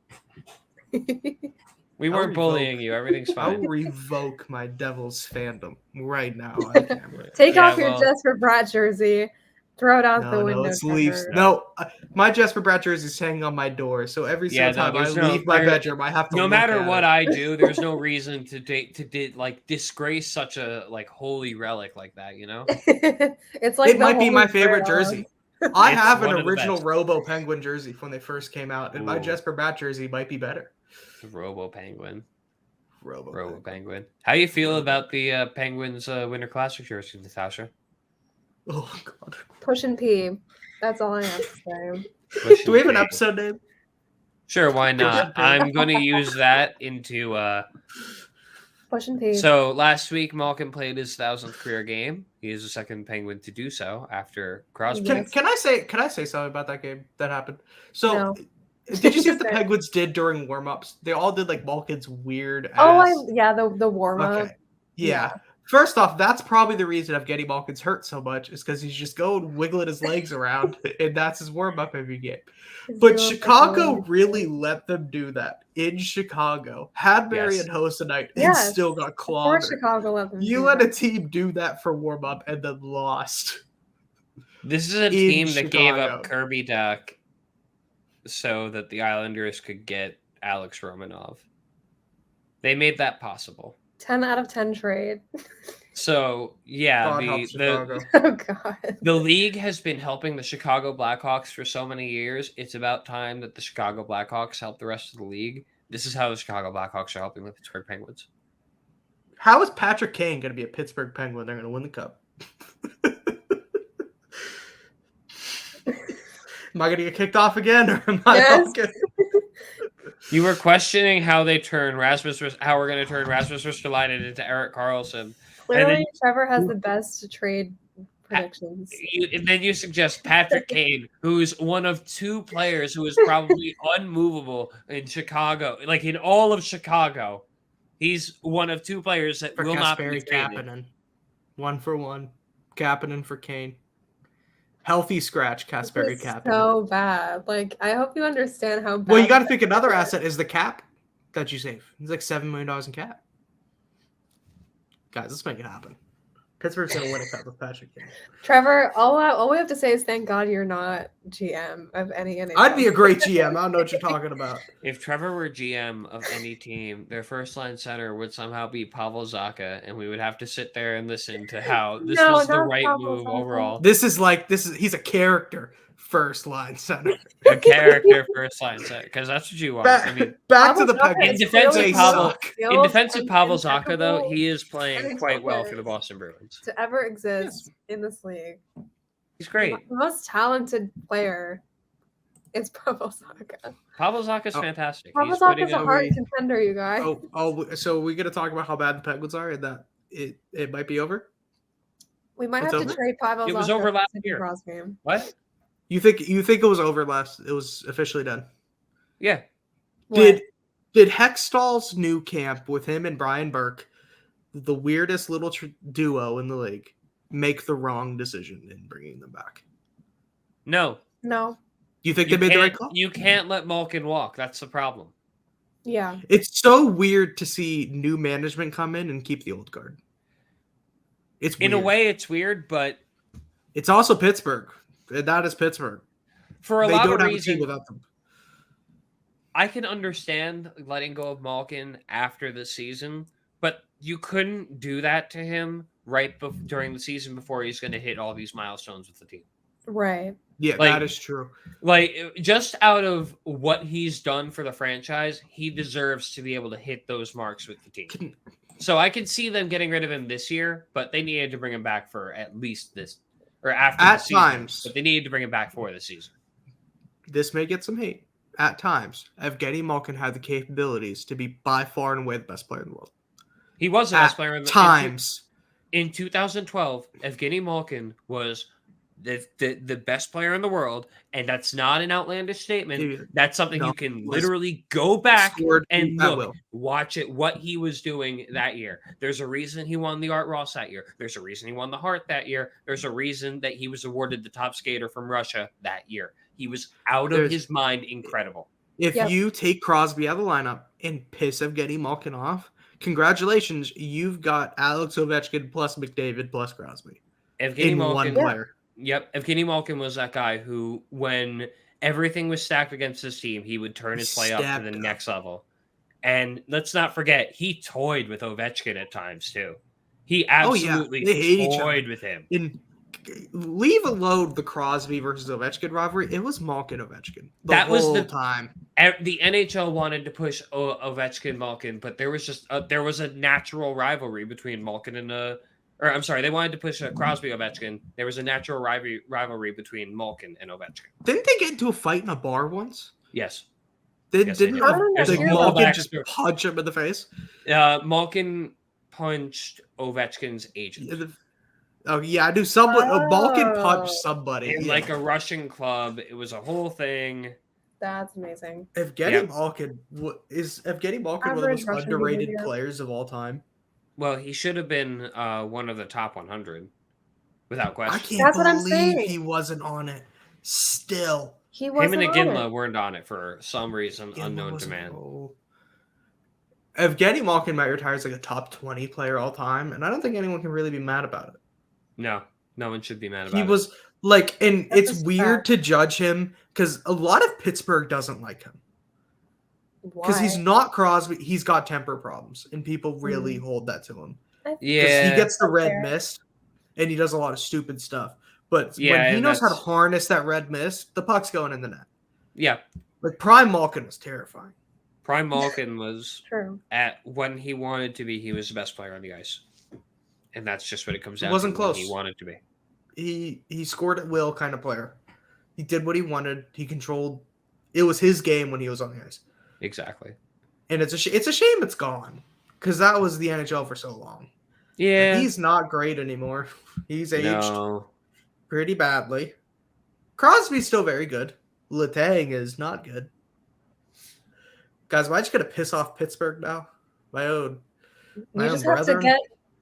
We I'll weren't revoke. bullying you. Everything's I'll fine. revoke my Devils fandom right now on camera. Take Yeah, off your well- Just for Brat jersey. Throw it out the No, window. it's Leafs. Trevor. No, my Jasper Bratt jersey is hanging on my door, so every single time I leave my bedroom, I have to. No look matter at what it. I do, there's no reason to like disgrace such a like holy relic like that. You know, It's like It might be my favorite Grail. jersey. I It's have an one of the original best. Robo Penguin jersey when they first came out, and my Ooh. Jasper Bratt jersey might be better. Robo Penguin. Robo Penguin. How do you feel Robo. about the Penguins Winter Classic jersey, Natasha? Oh God. Pushin P. That's all I have to say. Do we have an episode name? Sure, why not? Pushin P. I'm going to use that into. Pushin P. So last week, Malkin played his 1,000th career game. He is the second Penguin to do so after Crosby. Can I say something about that game that happened? So, No. did you see what the Penguins did during warm-ups? They all did like Malkin's weird. The warm up. Okay. Yeah. First off, that's probably the reason Evgeny Malkin's hurt so much is because he's just going wiggling his legs around, and that's his warm-up every game. But Chicago really let them do that in Chicago. Had Marian host tonight and still got clawed. Chicago let them. You let a team do that for warm-up and then lost. This is a team that gave up Kirby Duck so that the Islanders could get Alex Romanov. They made that possible. 10 out of 10 trade. So yeah, Oh God. The league has been helping the Chicago Blackhawks for so many years. It's about time that the Chicago Blackhawks help the rest of the league. This is how the Chicago Blackhawks are helping the Pittsburgh Penguins. How is Patrick Kane going to be a Pittsburgh Penguin? They're going to win the cup. Am I going to get kicked off again, or am I okay? You were questioning how they turn how we're going to turn Rasmus Ristolainen into Erik Karlsson. Clearly, Trevor has the best trade predictions. And then you suggest Patrick Kane, who's one of two players who is probably unmovable in Chicago, like in all of Chicago. He's one of two players that will not be traded. Kapanen. 1-for-1. Kapanen for Kane. Healthy scratch, Kasperi Kapanen. So bad. Like, I hope you understand how bad. Well, you got to think another asset is the cap that you save. It's like $7 million in cap. Guys, let's make it happen. Pittsburgh's going to win a cup with Patrick Kane. Trevor, all we have to say is thank God you're not GM of any NHL. I'd be a great GM. I don't know what you're talking about. If Trevor were GM of any team, their first line center would somehow be Pavel Zacha, and we would have to sit there and listen to how this was the right move overall. He's a character first line center. A character first line center, because that's what you want. I mean, back to the Penguins. In defense of Pavel Zacha, though, he is playing quite well for the Boston Bruins. To ever exist in this league. He's great. The most talented player is Pavel Zacha. Pavel Zacha's fantastic. Pavel Zacha's a hard contender, you guys. So we're going to talk about how bad the Penguins are and that it might be over? We might have to trade Pavel Zacha. It was over last year. Game. What? You think it was over last? It was officially done. Yeah. Did Hextall's new camp with him and Brian Burke, the weirdest little duo in the league, make the wrong decision in bringing them back? No. You think they made the right call? You can't let Malkin walk. That's the problem. Yeah. It's so weird to see new management come in and keep the old guard. It's weird. In a way, it's weird, but it's also Pittsburgh. That is Pittsburgh. For a lot of reasons, without them. I can understand letting go of Malkin after the season, but you couldn't do that to him during the season before he's going to hit all these milestones with the team. Right. Yeah, that is true. Like, just out of what he's done for the franchise, he deserves to be able to hit those marks with the team. So I can see them getting rid of him this year, but they needed to bring him back for at least this. Or after the season, times, but they needed to bring him back for the season. This may get some hate. At times, Evgeny Malkin had the capabilities to be by far and away the best player in the world. He was the best player in the world. Times. In 2012, Evgeny Malkin was the best player in the world, and that's not an outlandish statement. That's something you can literally go back and watch what he was doing that year. There's a reason he won the Art Ross that year. There's a reason he won the Hart that year. There's a reason that he was awarded the top skater from Russia that year. He was out of his mind incredible. If you take Crosby out of the lineup and piss Evgeny Malkin off, congratulations, you've got Alex Ovechkin plus McDavid plus Crosby. Evgeny Malkin, one player. Yep, Evgeny Malkin was that guy who, when everything was stacked against his team, he would turn his play up to the Stepped up. next level. And let's not forget, he toyed with Ovechkin at times too. He absolutely they hate each toyed other. with him. Leave alone the Crosby versus Ovechkin rivalry. It was Malkin Ovechkin That was whole the- time. The NHL wanted to push Ovechkin Malkin, but there was just there was a natural rivalry between Malkin and they wanted to push Crosby Ovechkin. There was a natural rivalry between Malkin and Ovechkin. Didn't they get into a fight in a bar once? Yes. Didn't did. I don't There's a hear whole Malkin just backstory. punch him in the face? Malkin punched Ovechkin's agent Oh yeah, I do. Malkin Oh. punched somebody in like a Russian club. It was a whole thing. That's amazing. Evgeny Malkin is Evgeny Malkin one of the Average most Russian underrated behavior. players of all time. Well, he should have been one of the top 100, without I question. can't That's what I'm believe saying. he wasn't on it. Still, He Him wasn't and on Iginla it. weren't on it for some reason Iginla unknown to wasn't- man. oh. Evgeny Malkin might retire as like a top 20 player all time, and I don't think anyone can really be mad about it. No one should be mad about He it. was like, and That's it's a weird fact. to judge him because a lot of Pittsburgh doesn't like him because he's Why? not Crosby. He's got temper problems, and people really Mm. hold that to him. I- Because Yeah, he gets the That's red fair. mist and he does a lot of stupid stuff. But Yeah, when he and knows how to that's- harness that red mist, the puck's going in the net. yeah. Like Prime Malkin was terrifying. Prime Malkin was True. at when he wanted to be. He was the best player on the ice, and that's just what it comes down to. wasn't when close. He wanted to be. He scored at will kind of player. He did what he wanted. He controlled. It was his game when he was on the ice. Exactly. And it's a shame it's gone because that was the NHL for so long. Yeah. He's not great anymore. He's aged No. pretty badly. Crosby's still very good. Letang is not good. Guys, am I just gonna piss off Pittsburgh now? My own You just have to brethren? get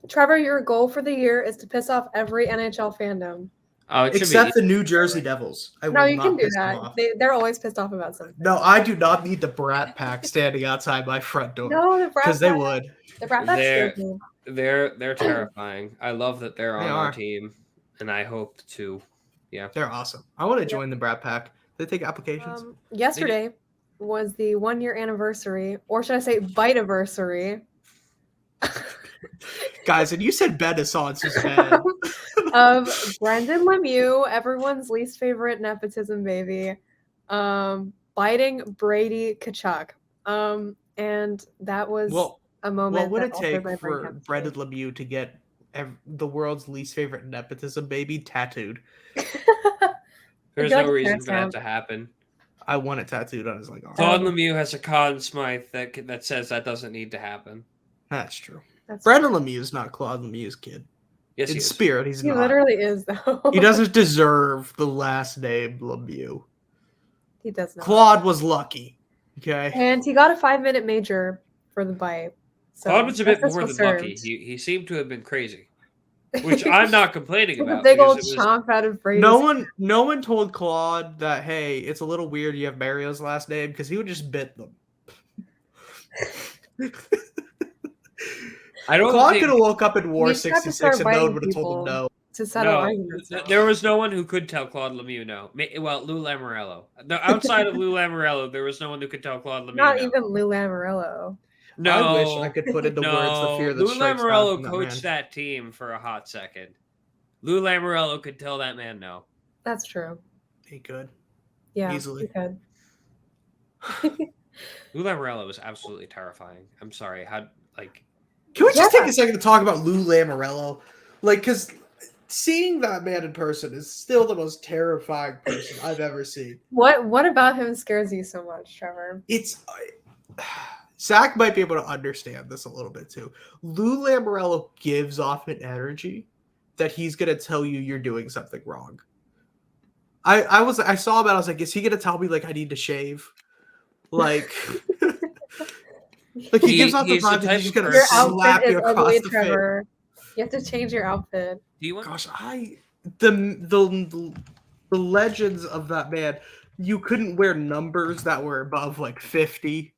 Trevor. Your goal for the year is to piss off every NHL fandom. Oh, it should Except be. the New Jersey Devils. I No, will you not can do piss them that. off. They're always pissed off about something. No, I do not need the Brat Pack standing outside my front door. No, the Brat Because they Pack- would. The Brat Pack They're- scares me. They're terrifying. I love that they're They on our are. team, and I hope to. They're awesome. I want to join the Brat Pack. They take applications. Yesterday was the 1-year anniversary, or should I say, bite-iversary, Guys, and you said Benaissance was bad. of Brendan Lemieux, everyone's least favorite nepotism baby, biting Brady Kachuk. And that was Well, a moment. what would that it altered take my brain for chemistry. Brendan Lemieux to get the world's least favorite nepotism baby tattooed? There's feel like no it's reason gonna for that sound- to happen. I want it tattooed on his like arm. Claude Lemieux has a Conn Smythe that says that doesn't need to happen. That's true. That's- Brendan Lemieux is not Claude Lemieux's kid. Yes, In he is. spirit, he's He not. literally is, though. He doesn't deserve the last name Lemieux. He does not. Claude was lucky. Okay. And he got a 5-minute major for the bite. So Claude was a bit justice more was than lucky. served. He seemed to have been crazy, which I'm not complaining With a about. big because old it was- chomp out of Brady's. No one told Claude that, hey, it's a little weird you have Mario's last name because he would just bit them. I don't Claude think could have woke up in War You just have to 66 start and no one biting would have told him people. no. to settle no. arguments. There was no one who could tell Claude Lemieux no. Well, Lou Lamoriello. Outside of Lou Lamoriello, there was no one who could tell Claude Lemieux Not no. even Lou Lamoriello. No, I wish I could put into words the fear that Lou strikes down Lamoriello from that coached man. that team for a hot second. Lou Lamoriello could tell that man no. That's true. He could. Yeah, Easily. you could. Lou Lamoriello was absolutely terrifying. I'm sorry. How like Can we just Yeah. take a second to talk about Lou Lamoriello? Like, because seeing that man in person is still the most terrifying person I've ever seen. What about him scares you so much, Trevor? It's Zach might be able to understand this a little bit too. Lou Lamoriello gives off an energy that he's gonna tell you you're doing something wrong. I saw him and I was like, is he gonna tell me like I need to shave? Like, like he gives off the he's the vibe that type he's of just gonna Your person- slap outfit you is across ugly, the face. Trevor. You have to change your outfit. do you want Gosh, the legends of that man. You couldn't wear numbers that were above like 50.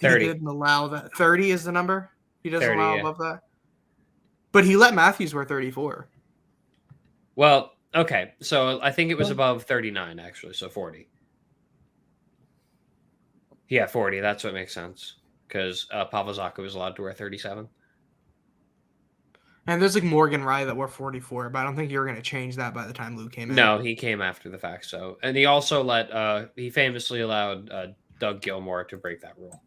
30. He didn't allow that. 30 is the number. He doesn't 30, allow yeah. above that. But he let Matthews wear 34. Well, Okay, so I think it was above 39 actually, so 40. Yeah, 40. That's what makes sense because Pavel Zacha was allowed to wear 37. And there's like Morgan Rye that wore 44, but I don't think you were going to change that by the time Lou came in. No, he came after the fact. So, and he also he famously allowed Doug Gilmour to break that rule.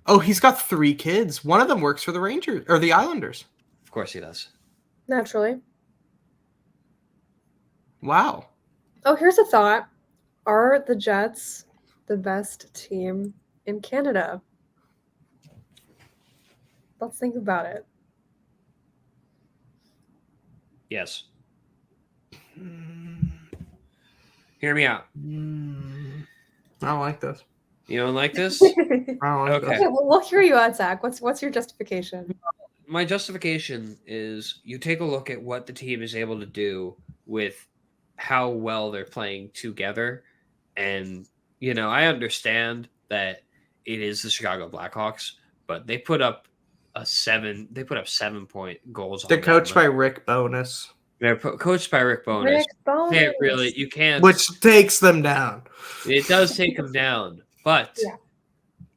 Oh, he's got 3 kids. One of them works for the Rangers or the Islanders. Of course, he does. Naturally. Wow. Oh, here's a thought. Are the Jets the best team in Canada? Let's think about it. Yes. Hear me out. I don't like this. You don't like this? I don't like Okay. this. Okay, well, we'll hear you out, Zach. What's your justification? My justification is you take a look at what the team is able to do with how well they're playing together. And, I understand that it is the Chicago Blackhawks, but they put up 7-point goals. They're on coached them. by Rick Bowness. They're coached by Rick Bowness. Rick Bowness. You can't. Which takes them down. It does take them down, but Yeah.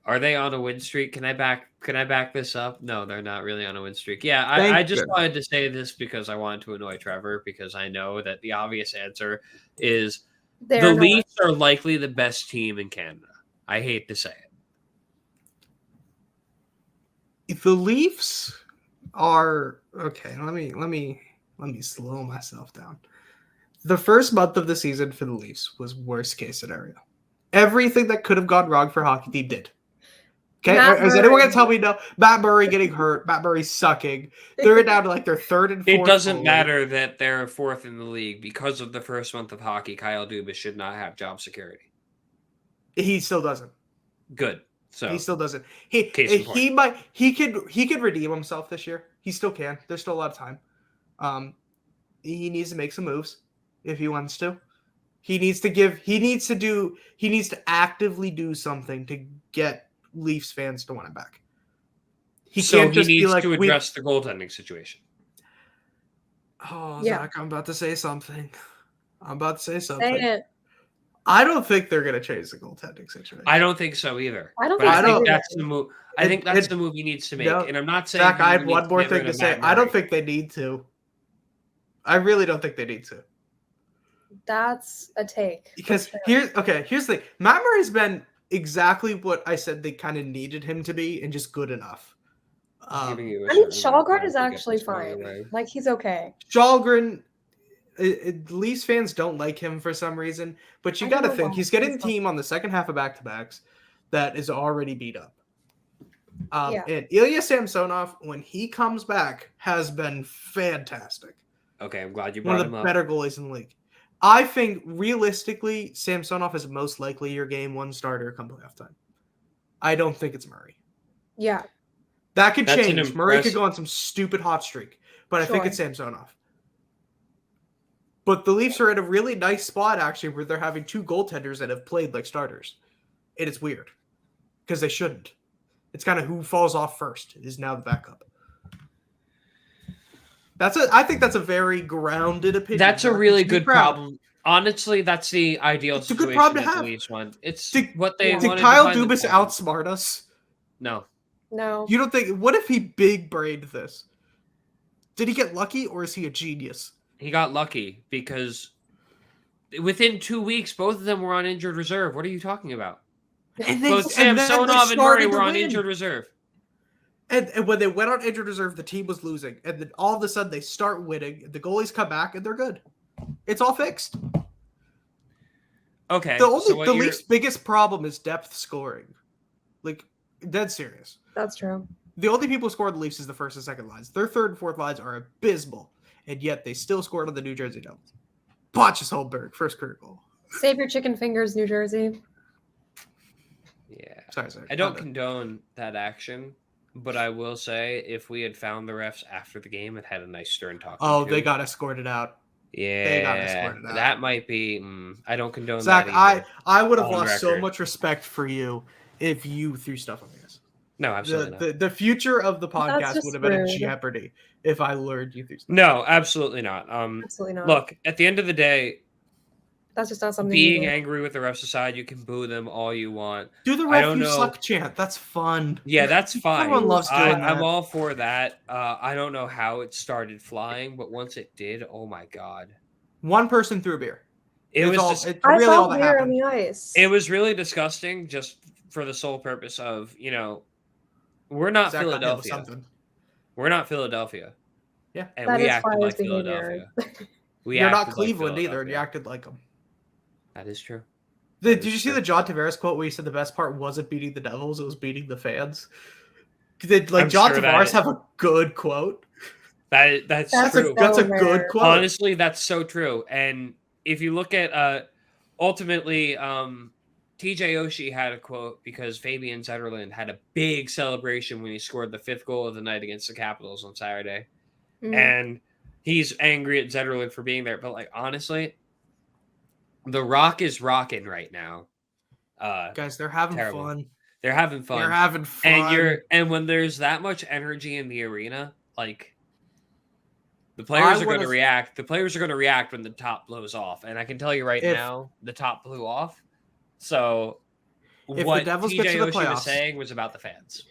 Are they on a win streak? Can I back this up? No, they're not really on a win streak. Yeah, Thank I just you. wanted to say this because I wanted to annoy Trevor because I know that the obvious answer is They're the not. Leafs are likely the best team in Canada. I hate to say it. If the Leafs are okay, let me slow myself down. The first month of the season for the Leafs was worst case scenario. Everything that could have gone wrong for hockey team did. Okay, Matt is anyone Murray. gonna tell me no? Matt Murray getting hurt. Matt Murray sucking. They're down to like their third and fourth. It doesn't goalie. matter that they're fourth in the league because of the first month of hockey. Kyle Dubas should not have job security. He still doesn't. Good. So He still doesn't. He Case in point. he could redeem himself this year. He still can. There's still a lot of time. He needs to make some moves if he wants to. He needs to actively do something to get Leafs fans to want him back. He so can't he just be needs like to address the goaltending situation. Oh, Yeah. Zach, I'm about to say something. Say it. I don't think they're gonna change the goaltending situation. I don't think so either. I don't But think I so think either. that's the move. I think that's the move he needs to make. No, And I'm not saying Zach, I have he one needs more get rid thing to of say. Matt I don't Murray. think they need to. I really don't think they need to. That's a take. Because For sure. here's the thing. Matt Murray's been exactly what I said they kind of needed him to be, and just good enough. I'm giving you a I mean, certain amount of Shawgard time is to get actually this out of the fine. way. Like, he's okay. Shalgren, Leafs fans don't like him for some reason, but you I got to don't know think why. he's getting a He's fine. team on the second half of back-to-backs that is already beat up. Yeah. And Ilya Samsonov, when he comes back, has been fantastic. Okay, I'm glad you One brought of him the up. better goalies in the league. I think realistically, Samsonov is most likely your game one starter come playoff time. I don't think it's Murray. Yeah. That could That's an change. Murray could impressive- go on some stupid hot streak, but I think Sure. it's Samsonov. But the Leafs are in a really nice spot, actually, where they're having 2 goaltenders that have played like starters. And it's weird because they shouldn't. It's kind of who falls off first is now the backup. I think that's a very grounded opinion. That's a Zach. really You should be good proud. problem. Honestly, that's the ideal It's a good situation problem to that the have. Leafs want. It's Did- what they yeah. Did wanted Kyle to find Dubas the problem. outsmart us? No. No. You don't think? What if he big brained this? Did he get lucky, or is he a genius? He got lucky because within 2 weeks, both of them were on injured reserve. What are you talking about? And Both and then they Samsonov and Murray started to were on win. injured reserve. And when they went on injured reserve, the team was losing. And then all of a sudden, they start winning. The goalies come back, and they're good. It's all fixed. Okay. The Leafs' biggest problem is depth scoring. Like, dead serious. That's true. The only people who score on the Leafs is the first and second lines. Their third and fourth lines are abysmal. And yet, they still scored on the New Jersey Devils. Pontus Holmberg, first career goal. Save your chicken fingers, New Jersey. Yeah. Sorry. I don't condone that action, but I will say if we had found the refs after the game and had a nice stern talk. Oh, they got escorted out. They got Yeah, escorted out. that might be. I don't condone Zach, that either. I would have On lost so record. much respect for you if you threw stuff on me. No, absolutely not. The future of the podcast just would have been in rude. jeopardy if I lured you through. No, absolutely not. Absolutely not. Look, at the end of the day, That's just not something being you do. angry with the refs aside, you can boo them all you want. Do the I ref don't you know. suck chant. That's fun. Yeah, that's fine. Everyone loves doing I'm that. all for that. I don't know how it started flying, but once it did, oh my god. One person threw a beer. It's I really saw all that beer on happened. the ice. it was really disgusting just for the sole purpose of, we're not Zach got hit with Philadelphia. something. We're not Philadelphia. Yeah. And That we is acted Flyers like behavior. Philadelphia. You're not Cleveland either, and you acted like them. That is true. Did you see the John Tavares quote where he said the best part wasn't beating the Devils, it was beating the fans? I'm John sure Tavares have a good quote. That's true. That's a rare. good quote. Honestly, that's so true. And if you look at ultimately TJ Oshie had a quote because Fabian Zetterlund had a big celebration when he scored the 5th goal of the night against the Capitals on Saturday. Mhm. And he's angry at Zetterlund for being there. But like honestly, the Rock is rocking right now. Guys, they're having terrible. fun. They're having fun. They're having fun. And when there's that much energy in the arena, like the players are going to react. The players are going to react when the top blows off. And I can tell you right now, the top blew off. So if what the Devils TJ get to the Oshie playoffs, was saying was about the fans.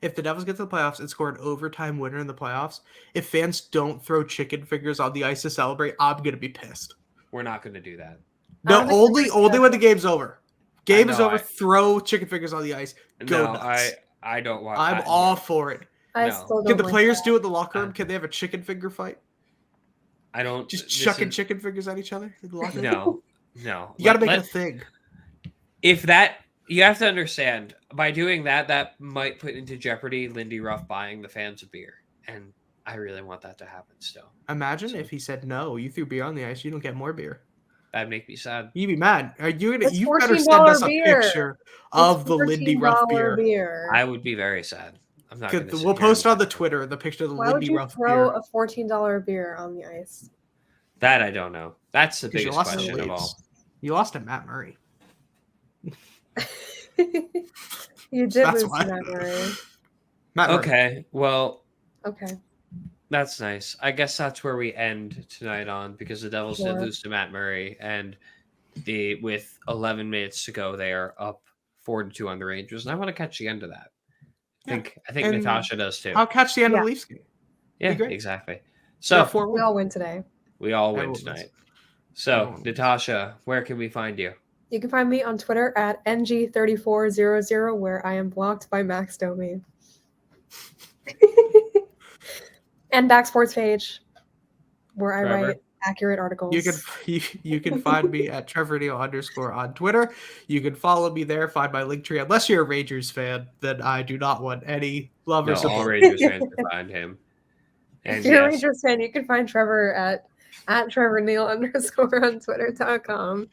If the Devils get to the playoffs and score an overtime winner in the playoffs, if fans don't throw chicken fingers on the ice to celebrate, I'm going to be pissed. We're not going to do that. No, only when the game's over. Game is over. Throw chicken fingers on the ice. Go nuts. I don't want. I'm all for it. I still don't Can the like players that. do it in the locker room? Can they have a chicken finger fight? I don't. Just chucking chicken fingers at each other in the locker room? No. You got to make it a thing. If that, you have to understand, by doing that, that might put into jeopardy Lindy Ruff buying the fans a beer, and I really want that to happen still. Imagine if he said no. You threw beer on the ice. You don't get more beer. That'd make me sad. You'd be mad. Are you gonna? It's You better send us a beer. picture of the Lindy Ruff beer. I would be very sad. I'm not. Gonna We'll post on the Twitter the picture of the Lindy Ruff beer. Why would you throw a $14 beer on the ice? That I don't know. That's the biggest question of all. You lost to Matt Murray. You did lose to Matt Murray. Okay, well. Okay. That's nice. I guess that's where we end tonight on, because the Devils did lose to Matt Murray, and with 11 minutes to go, they are up 4-2 on the Rangers, and I want to catch the end of that. I think Natasha does too. I'll catch the end of the Leafs game. Yeah, exactly. So we all win today. We all win tonight. So Natasha, where can we find you? You can find me on Twitter at ng3400, where I am blocked by Max Domi. And Back Sports page, where I write accurate articles. You can find me at TrevorNeal _ on Twitter. You can follow me there. Find my link tree. Unless you're a Rangers fan, then I do not want any love or support. All Rangers fans can find him. And if you're a Rangers fan, you can find Trevor at TrevorNeal _ on Twitter.com.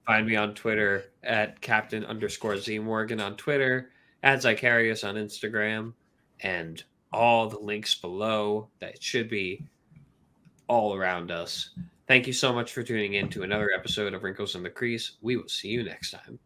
Find me on Twitter at Captain _ Morgan on Twitter, at Zicarius on Instagram, and all the links below that should be all around us. Thank you so much for tuning in to another episode of Wrinkles in the Crease. We will see you next time.